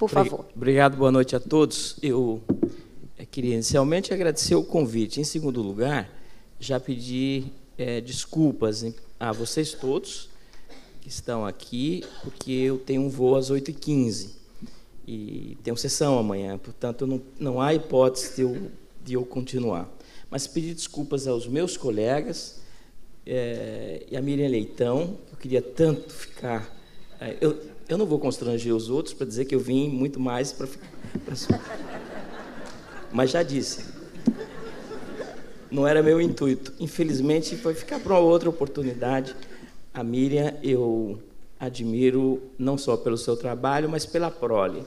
por favor. Obrigado, boa noite a todos. Eu queria inicialmente agradecer o convite. Em segundo lugar, já pedi desculpas a vocês todos que estão aqui, porque eu tenho um voo às 8h15 e tenho sessão amanhã, portanto, não há hipótese de eu continuar. Mas pedir desculpas aos meus colegas e a Miriam Leitão, que eu queria tanto ficar... Eu não vou constranger os outros para dizer que eu vim muito mais para ficar... Mas já disse, não era meu intuito. Infelizmente, foi ficar para uma outra oportunidade. A Miriam, eu admiro não só pelo seu trabalho, mas pela prole,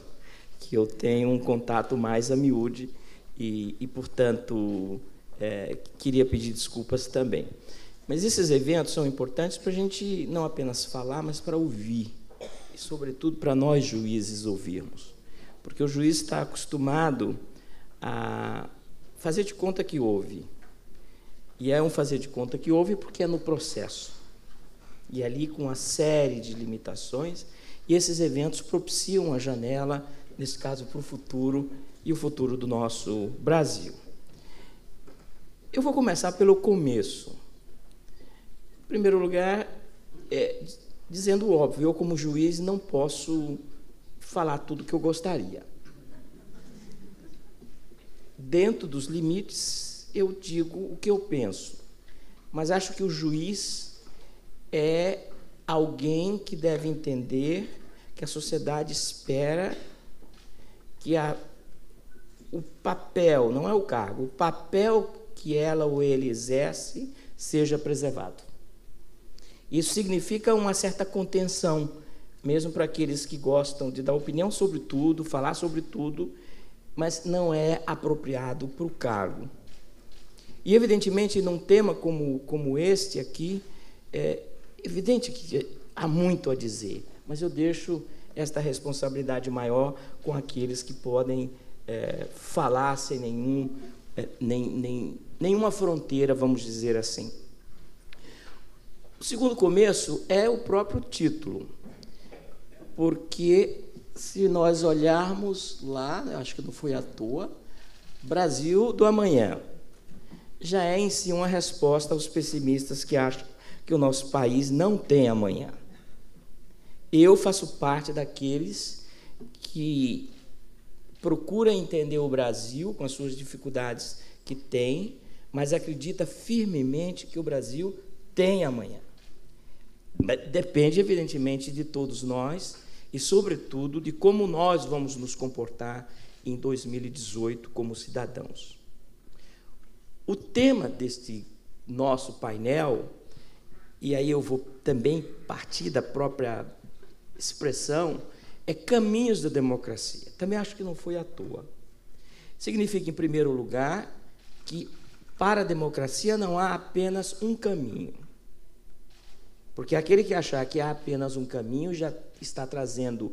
que eu tenho um contato mais a miúde e portanto, queria pedir desculpas também. Mas esses eventos são importantes para a gente não apenas falar, mas para ouvir. E, sobretudo, para nós, juízes, ouvirmos. Porque o juiz está acostumado a fazer de conta que ouve. E é um fazer de conta que ouve porque é no processo. E ali com uma série de limitações, e esses eventos propiciam a janela, nesse caso, para o futuro, e o futuro do nosso Brasil. Eu vou começar pelo começo. Em primeiro lugar, dizendo o óbvio, eu, como juiz, não posso falar tudo o que eu gostaria. Dentro dos limites, eu digo o que eu penso, mas acho que o juiz é alguém que deve entender que a sociedade espera que o papel, não é o cargo, o papel que ela ou ele exerce seja preservado. Isso significa uma certa contenção, mesmo para aqueles que gostam de dar opinião sobre tudo, falar sobre tudo, mas não é apropriado para o cargo. E, evidentemente, num tema como este aqui, é evidente que há muito a dizer, mas eu deixo esta responsabilidade maior com aqueles que podem falar sem nenhuma fronteira, vamos dizer assim. O segundo começo é o próprio título, porque, se nós olharmos lá, acho que não foi à toa, Brasil do Amanhã, já é em si uma resposta aos pessimistas que acham que o nosso país não tem amanhã. Eu faço parte daqueles que procuram entender o Brasil com as suas dificuldades que tem, mas acredita firmemente que o Brasil tem amanhã. Depende, evidentemente, de todos nós e, sobretudo, de como nós vamos nos comportar em 2018 como cidadãos. O tema deste nosso painel, e aí eu vou também partir da própria expressão, é caminhos da democracia. Também acho que não foi à toa. Significa, em primeiro lugar, que para a democracia não há apenas um caminho. Porque aquele que achar que há apenas um caminho já está trazendo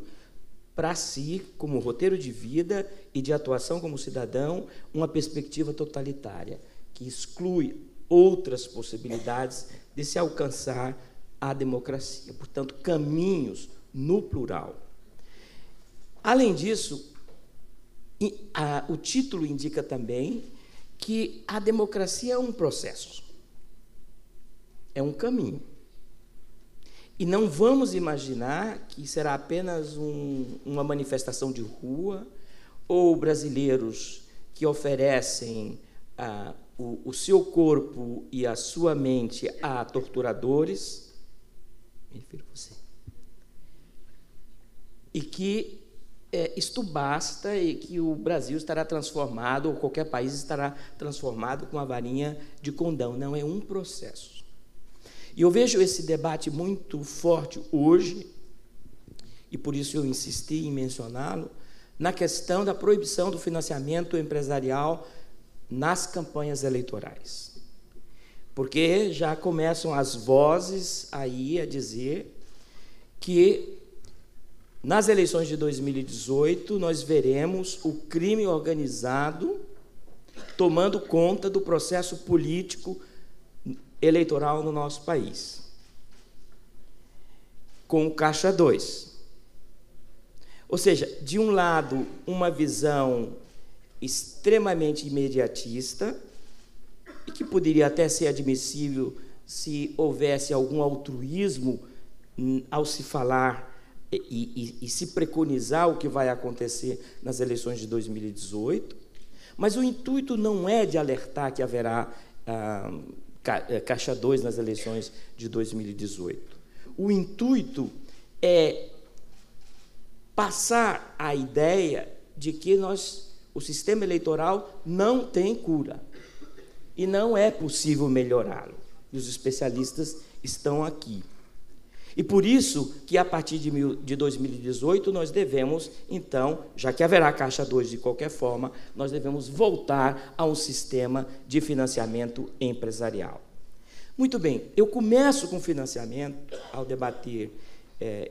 para si, como roteiro de vida e de atuação como cidadão, uma perspectiva totalitária, que exclui outras possibilidades de se alcançar a democracia. Portanto, caminhos no plural. Além disso, o título indica também que a democracia é um processo, é um caminho. E não vamos imaginar que será apenas uma manifestação de rua ou brasileiros que oferecem o seu corpo e a sua mente a torturadores, me refiro a você, e que isto basta e que o Brasil estará transformado, ou qualquer país estará transformado com a varinha de condão. Não, é um processo. E eu vejo esse debate muito forte hoje, e por isso eu insisti em mencioná-lo, na questão da proibição do financiamento empresarial nas campanhas eleitorais. Porque já começam as vozes aí a dizer que nas eleições de 2018 nós veremos o crime organizado tomando conta do processo político eleitoral no nosso país, com o Caixa 2. Ou seja, de um lado, uma visão extremamente imediatista, e que poderia até ser admissível se houvesse algum altruísmo ao se falar e se preconizar o que vai acontecer nas eleições de 2018, mas o intuito não é de alertar que haverá caixa 2 nas eleições de 2018. O intuito é passar a ideia de que o sistema eleitoral não tem cura e não é possível melhorá-lo. E os especialistas estão aqui. E por isso que, a partir de 2018, nós devemos, então, já que haverá caixa 2 de qualquer forma, nós devemos voltar a um sistema de financiamento empresarial. Muito bem, eu começo com financiamento, ao debater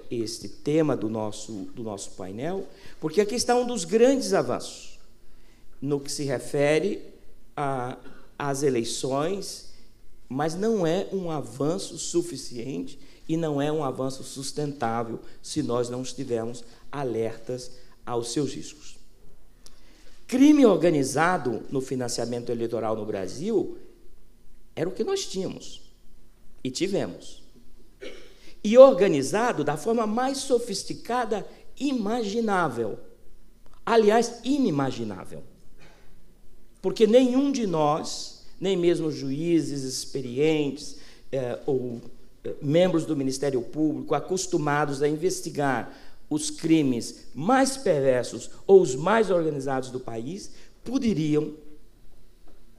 este tema do nosso painel, porque aqui está um dos grandes avanços no que se refere às eleições, mas não é um avanço suficiente e não é um avanço sustentável se nós não estivermos alertas aos seus riscos. Crime organizado no financiamento eleitoral no Brasil era o que nós tínhamos e tivemos. E organizado da forma mais sofisticada imaginável. Aliás, inimaginável. Porque nenhum de nós, nem mesmo juízes experientes ou membros do Ministério Público acostumados a investigar os crimes mais perversos ou os mais organizados do país, poderiam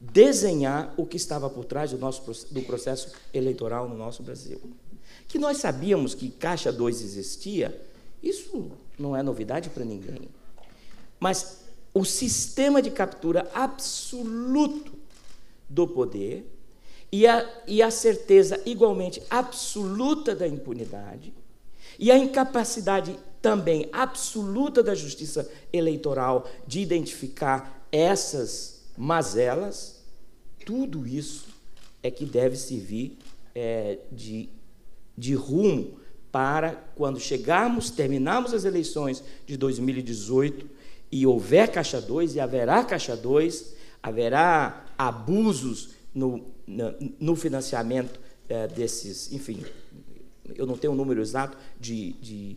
desenhar o que estava por trás do processo eleitoral no nosso Brasil. Que nós sabíamos que caixa 2 existia, isso não é novidade para ninguém. Mas o sistema de captura absoluto do poder e a certeza igualmente absoluta da impunidade e a incapacidade também absoluta da justiça eleitoral de identificar essas mazelas, tudo isso é que deve servir de rumo para, quando terminarmos as eleições de 2018 e houver caixa 2, e haverá caixa 2, haverá abusos no financiamento desses, enfim, eu não tenho o número exato de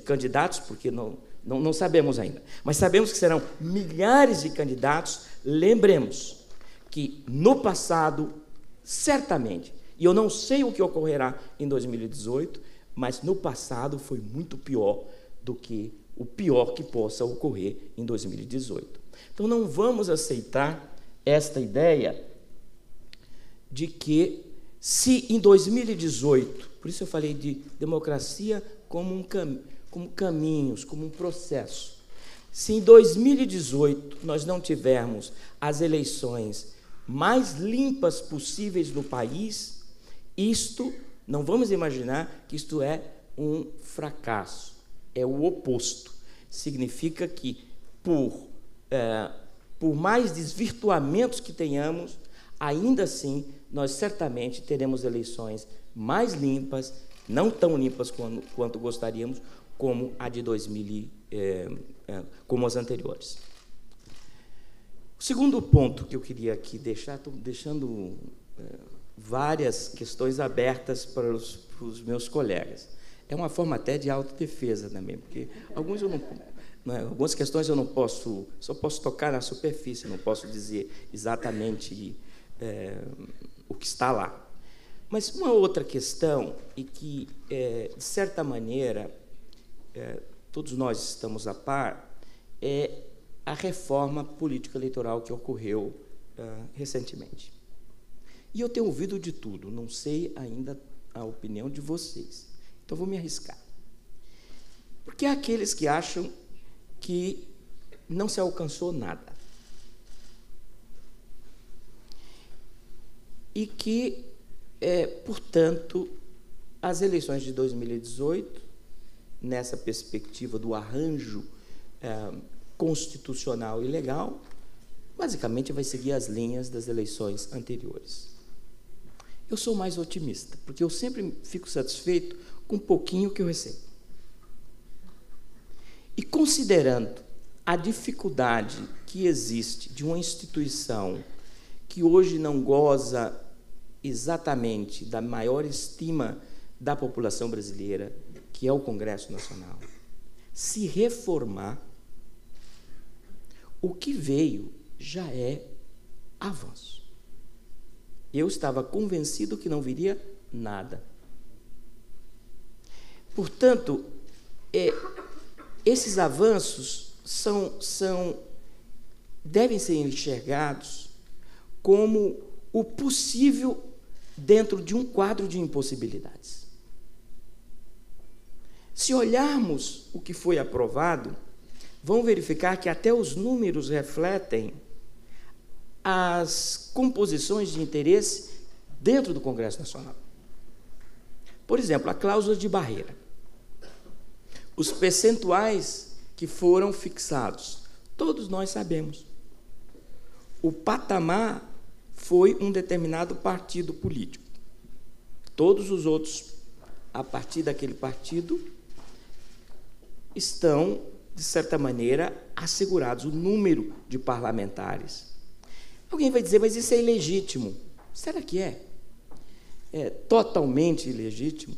candidatos, porque não sabemos ainda, mas sabemos que serão milhares de candidatos. Lembremos que, no passado, certamente, e eu não sei o que ocorrerá em 2018, mas no passado foi muito pior do que o pior que possa ocorrer em 2018. Então, não vamos aceitar esta ideia de que, se em 2018, por isso eu falei de democracia como caminhos, como um processo, se em 2018 nós não tivermos as eleições mais limpas possíveis no país, não vamos imaginar que isto é um fracasso, é o oposto. Significa que, por mais desvirtuamentos que tenhamos, ainda assim, nós certamente teremos eleições mais limpas, não tão limpas quanto gostaríamos, como a de como as anteriores. O segundo ponto que eu queria aqui deixar, estou deixando várias questões abertas para os meus colegas. É uma forma até de autodefesa também, porque algumas questões eu não posso, só posso tocar na superfície, não posso dizer exatamente o que está lá. Mas uma outra questão, e que, de certa maneira, todos nós estamos a par, é a reforma político-eleitoral que ocorreu recentemente. E eu tenho ouvido de tudo, não sei ainda a opinião de vocês, então vou me arriscar. Porque há aqueles que acham que não se alcançou nada. E que, portanto, as eleições de 2018, nessa perspectiva do arranjo constitucional e legal, basicamente vai seguir as linhas das eleições anteriores. Eu sou mais otimista, porque eu sempre fico satisfeito com um pouquinho que eu recebo. E considerando a dificuldade que existe de uma instituição que hoje não goza exatamente da maior estima da população brasileira, que é o Congresso Nacional, se reformar, o que veio já é avanço. Eu estava convencido que não viria nada. Portanto, esses avanços devem ser enxergados como o possível dentro de um quadro de impossibilidades. Se olharmos o que foi aprovado, vão verificar que até os números refletem as composições de interesse dentro do Congresso Nacional. Por exemplo, a cláusula de barreira. Os percentuais que foram fixados, todos nós sabemos. O patamar foi um determinado partido político. Todos os outros, a partir daquele partido, estão, de certa maneira, assegurados o número de parlamentares. Alguém vai dizer, mas isso é ilegítimo. Será que é? É totalmente ilegítimo?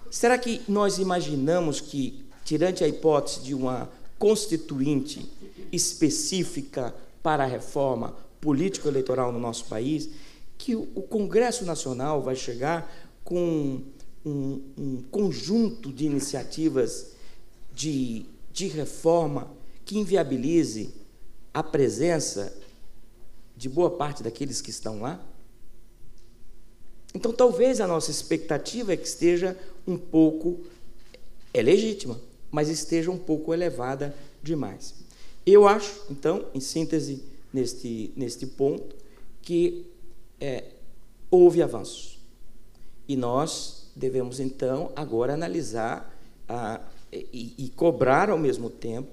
Será que nós imaginamos que, tirante a hipótese de uma constituinte específica para a reforma político-eleitoral no nosso país, que o Congresso Nacional vai chegar com um conjunto de iniciativas de reforma que inviabilize a presença de boa parte daqueles que estão lá? Então, talvez a nossa expectativa é que esteja um pouco, é legítima, mas esteja um pouco elevada demais. Eu acho, então, em síntese, neste ponto, que houve avanços. E nós devemos, então, agora analisar e cobrar, ao mesmo tempo,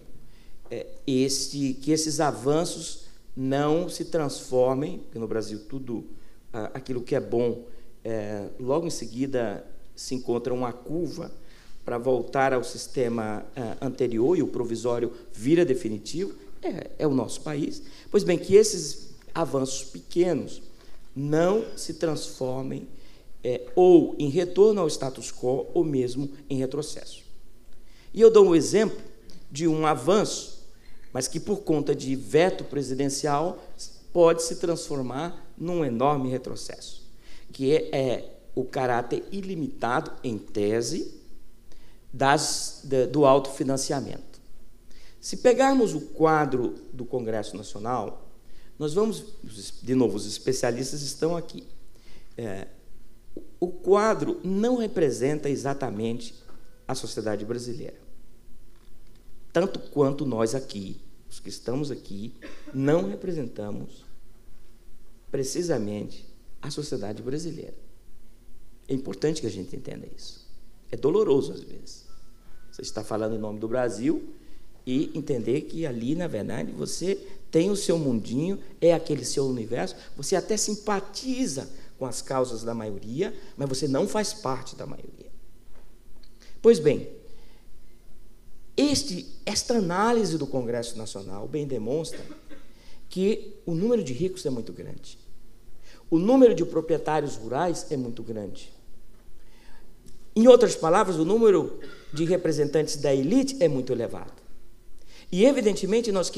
que esses avanços não se transformem, porque no Brasil tudo aquilo que é bom, logo em seguida se encontra uma curva para voltar ao sistema anterior, e o provisório vira definitivo, é o nosso país. Pois bem, que esses avanços pequenos não se transformem ou em retorno ao status quo, ou mesmo em retrocesso. E eu dou um exemplo de um avanço, mas que, por conta de veto presidencial, pode se transformar num enorme retrocesso, que é o caráter ilimitado, em tese, do autofinanciamento. Se pegarmos o quadro do Congresso Nacional, nós vamos, de novo, os especialistas estão aqui. O quadro não representa exatamente a sociedade brasileira, tanto quanto nós aqui, os que estamos aqui, não representamos precisamente a sociedade brasileira. É importante que a gente entenda isso. É doloroso, às vezes. Você está falando em nome do Brasil e entender que ali, na verdade, você tem o seu mundinho, é aquele seu universo, você até simpatiza com as causas da maioria, mas você não faz parte da maioria. Pois bem, esta análise do Congresso Nacional bem demonstra que o número de ricos é muito grande. O número de proprietários rurais é muito grande. Em outras palavras, o número de representantes da elite é muito elevado. E, evidentemente, nós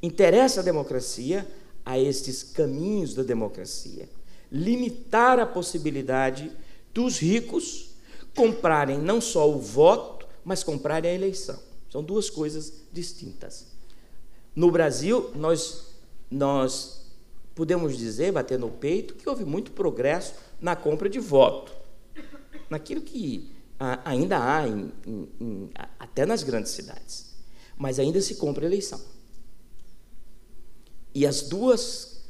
interessa a democracia a estes caminhos da democracia, limitar a possibilidade dos ricos comprarem não só o voto, mas comprarem a eleição. São duas coisas distintas. No Brasil, nós podemos dizer, bater no peito, que houve muito progresso na compra de voto, naquilo que ainda há até nas grandes cidades, mas ainda se compra a eleição. E as duas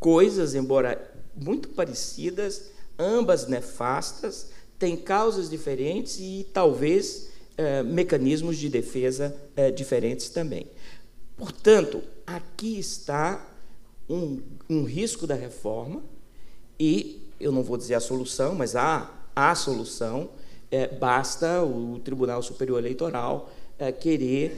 coisas, embora muito parecidas, ambas nefastas, têm causas diferentes e, talvez, mecanismos de defesa diferentes também. Portanto, aqui está um risco da reforma e, eu não vou dizer a solução, mas há a solução, basta o Tribunal Superior Eleitoral querer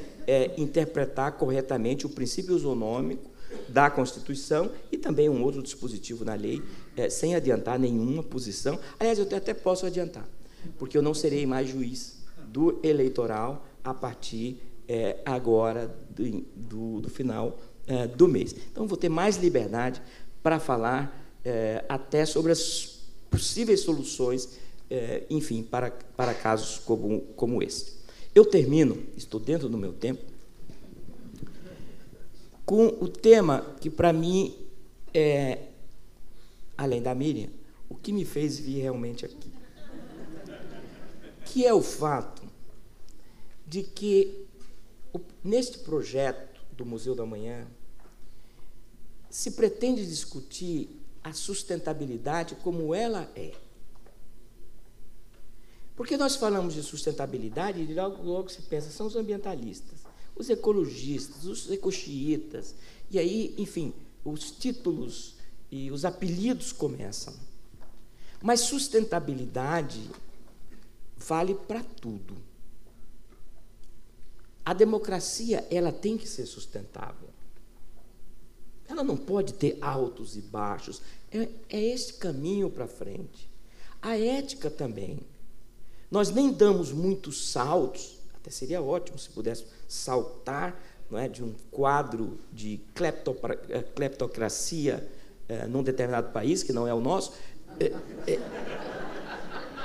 interpretar corretamente o princípio isonômico da Constituição e também um outro dispositivo na lei, sem adiantar nenhuma posição. Aliás, eu até posso adiantar, porque eu não serei mais juiz do eleitoral a partir agora do final do mês. Então, vou ter mais liberdade para falar até sobre as possíveis soluções, enfim, para casos como esse. Eu termino, estou dentro do meu tempo, com o tema que, para mim, além da Miriam, o que me fez vir realmente aqui, que é o fato de que, neste projeto do Museu do Amanhã, se pretende discutir a sustentabilidade como ela é. Porque nós falamos de sustentabilidade e logo se pensa, são os ambientalistas, os ecologistas, os ecoxiitas, e aí, enfim, os títulos e os apelidos começam. Mas sustentabilidade vale para tudo. A democracia, ela tem que ser sustentável. Ela não pode ter altos e baixos. É esse caminho para frente. A ética também. Nós nem damos muitos saltos, até seria ótimo se pudesse saltar, não é, de um quadro de cleptocracia num determinado país, que não é o nosso,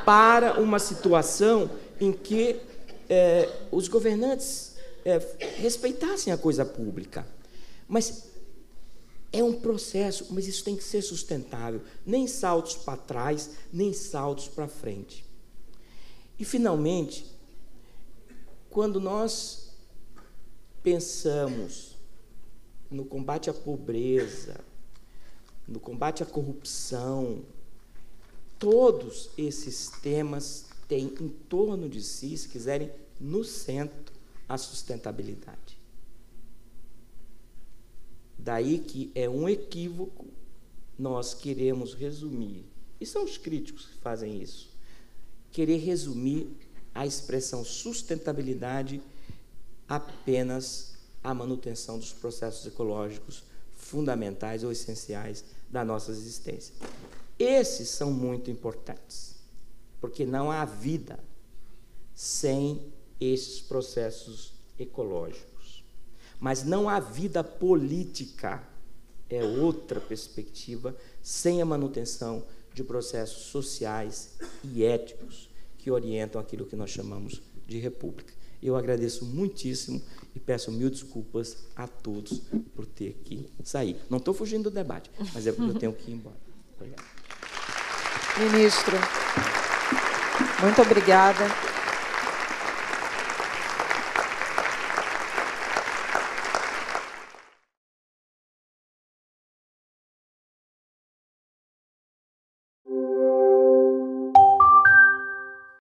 para uma situação em que os governantes respeitassem a coisa pública. Mas é um processo, mas isso tem que ser sustentável. Nem saltos para trás, nem saltos para frente. E, finalmente, quando nós pensamos no combate à pobreza, no combate à corrupção, todos esses temas têm em torno de si, se quiserem, no centro, a sustentabilidade. Daí que é um equívoco nós queremos resumir, e são os críticos que fazem isso, querer resumir a expressão sustentabilidade apenas à manutenção dos processos ecológicos fundamentais ou essenciais da nossa existência. Esses são muito importantes, porque não há vida sem esses processos ecológicos. Mas não há vida política, é outra perspectiva, sem a manutenção de processos sociais e éticos que orientam aquilo que nós chamamos de república. Eu agradeço muitíssimo e peço mil desculpas a todos por ter que sair. Não estou fugindo do debate, mas é porque eu tenho que ir embora. Obrigado. Ministro, muito obrigada.